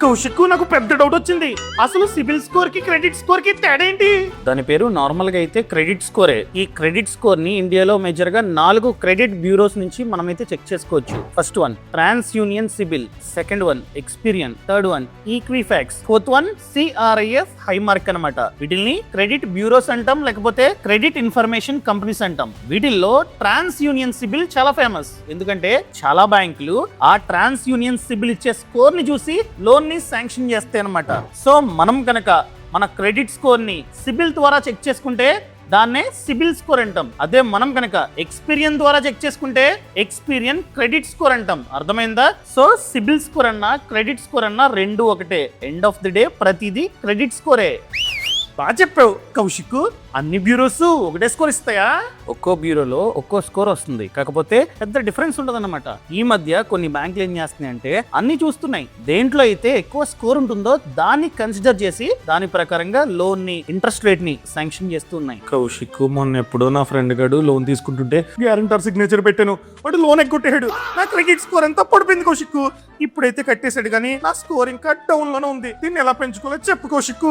కౌశిక్, నాకు పెద్ద డౌట్ వచ్చింది. అసలు సిబిల్ స్కోర్ కి క్రెడిట్ స్కోర్ కి తేడా ఏంటి? దాని పేరు నార్మల్ గా అయితే క్రెడిట్ స్కోరే. ఈ క్రెడిట్ స్కోర్ ని ఇండియాలో మేజర్ గా 4 క్రెడిట్ బ్యూరోస్ నుంచి మనమైతే చెక్ చేసుకోవచ్చు. First one TransUnion CIBIL, second one Experian, third one Equifax, fourth one CRIF High Mark అన్నమాట. వీటిని క్రెడిట్ బ్యూరోస్ అంటాం, లేకపోతే క్రెడిట్ ఇన్ఫర్మేషన్ కంపెనీస్ అంటాం. వీటిల్లో ట్రాన్స్ యూనియన్ సిబిల్ చాలా ఫేమస్, ఎందుకంటే చాలా బ్యాంకులు ఆ ట్రాన్స్ యూనియన్ సిబిల్ ఇచ్చే స్కోర్ ని చూసి లోన్ ని శాంక్షన్ చేస్తాయి అన్నమాట. సో మనం కనుక మన క్రెడిట్ స్కోర్ ని సిబిల్ ద్వారా చెక్ చేసుకుంటే దాన్నే సిబిల్ స్కోర్ అంటాం. అదే మనం కనుక ఎక్స్పీరియన్ ద్వారా చెక్ చేసుకుంటే ఎక్స్పీరియన్ క్రెడిట్ స్కోర్ అంటాం. అర్థమైందా? సో సిబిల్ స్కోర్ అన్నా క్రెడిట్ స్కోర్ అన్నా రెండు ఒకటే. ఎండ్ ఆఫ్ ది డే ప్రతిదీ క్రెడిట్ స్కోరే. బాగా చెప్పావు కౌశిక్. అన్ని బ్యూరోస్ ఒకటే స్కోర్ ఇస్తాయా? ఒక్కో బ్యూరోలో ఒక్కో స్కోర్ వస్తుంది, కాకపోతే పెద్ద డిఫరెన్స్ ఉండదన్నమాట. ఈ మధ్య కొన్ని బ్యాంకులు ఏం చేస్తున్నాయి అంటే అన్ని చూస్తున్నాయి, దేంట్లో అయితే ఎక్కువ స్కోర్ ఉంటుందో దాన్ని కన్సిడర్ చేసి దాని ప్రకారంగా లోన్ ని ఇంట్రెస్ట్ రేట్ ని శాంక్షన్ చేస్తున్నాయి. కౌశిక్, మొన్న ఎప్పుడో నా ఫ్రెండ్ గడు లోన్ తీసుకుంటుంటే గ్యారంటర్ సిగ్నేచర్ పెట్టాను, వాడు లోన్ ఎగ్గొట్టాడు. నా క్రెడిట్ స్కోర్ అంతా పడిపోయింది కౌశిక్. ఇప్పుడైతే కట్టేశాడు, కానీ నా స్కోర్ ఇంకా డౌన్ లోనే ఉంది. దీన్ని ఎలా పెంచుకోవాలో చెప్పు కౌశిక్.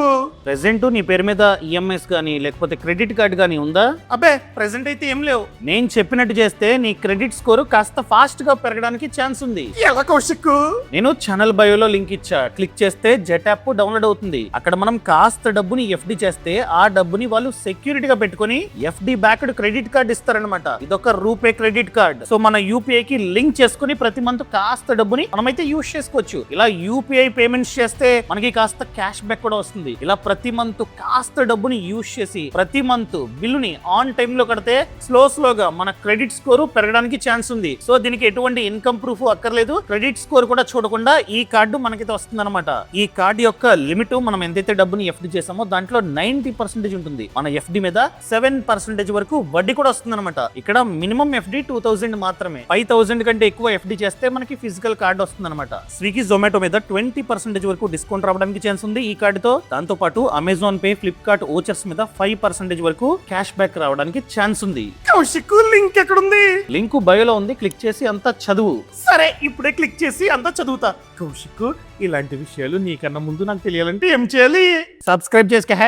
ప్రెసెంట్ నీ పేరు మీద ఈఎంఐస్ గానీ లేకపోతే క్రెడిట్ కార్డ్ గానీ ఉందా? అబ్బే ప్రెసెంట్ అయితే ఏం లేవు. నేను చెప్పినట్టు చేస్తే నీ క్రెడిట్ స్కోర్ కాస్త ఫాస్ట్ గా పెరగడానికి ఛాన్స్ ఉంది. ఎలా కౌశిక్? నేను ఛానల్ బయోలో లింక్ ఇచ్చా, క్లిక్ చేస్తే జెట్ యాప్ డౌన్లోడ్ అవుతుంది. అక్కడ మనం కాస్త డబ్బుని ఎఫ్డి చేస్తే ఆ డబ్బుని వాళ్ళు సెక్యూరిటీగా పెట్టుకొని ఎఫ్డి బ్యాక్డ్ క్రెడిట్ కార్డ్ ఇస్తారనమాట. ఇదొక రూపే క్రెడిట్ కార్డ్. సో మన యూపీఐ కి లింక్ చేసుకుని ప్రతి మంత్ కాస్త డబ్బుని మనమైతే యూజ్ చేసుకోవచ్చు. ఇలా యూపీఐ పేమెంట్స్ చేస్తే మనకి కాస్త క్యాష్ బ్యాక్ కూడా వస్తుంది. ఇలా ప్రతి మంత్ కాస్త డబ్బుని యూజ్ చేసి ప్రతి మంత్ బిల్లుని ఆన్ టైమ్ లో కడితే స్లోగా మన క్రెడిట్ స్కోర్ పెరగడానికి ఛాన్స్ ఉంది. సో దీనికి ఎటువంటి ఇన్కమ్ ప్రూఫ్ అక్కర్లేదు, క్రెడిట్ స్కోర్ కూడా చూడకుండా ఈ కార్డు మనకైతే వస్తుంది అనమాట. ఈ కార్డు యొక్క లిమిట్ మనం ఎంతైతే డబ్బుని ఎఫ్డి చేసామో దాంట్లో 90% ఉంటుంది. మన ఎఫ్డి మీద 7% వరకు వడ్డీ కూడా వస్తుంది అనమాట. ఇక్కడ మినిమం ఎఫ్డి 2000 మాత్రమే. 5000 కంటే ఎక్కువ ఎఫ్డి చేస్తే మనకి ఫిజికల్ కార్డు వస్తుంది అనమాట. స్విగ్గీ, జొమాటో మీద 20% వరకు డిస్కౌంట్ రావడానికి ఛాన్స్ ఉంది ఈ కార్డుతో. దాంతో పాటు అమెజాన్ పే, ఫ్లిప్కార్ట్ ఓచర్స్ మీద 5% వరకు క్యాష్ బ్యాక్ రావడానికి ఛాన్స్ ఉంది. కౌశిక్, లింక్ ఎక్కడుంది? లింక్ బయోలో ఉంది, క్లిక్ చేసి అంతా చదువు. సరే, ఇప్పుడే క్లిక్ చేసి అంతా చదువుతా. కౌశిక్, ఇలాంటి విషయాలు నీకన్నా ముందు నాకు తెలియాలంటే ఏం చేయాలి? సబ్స్క్రైబ్ చేసుకో.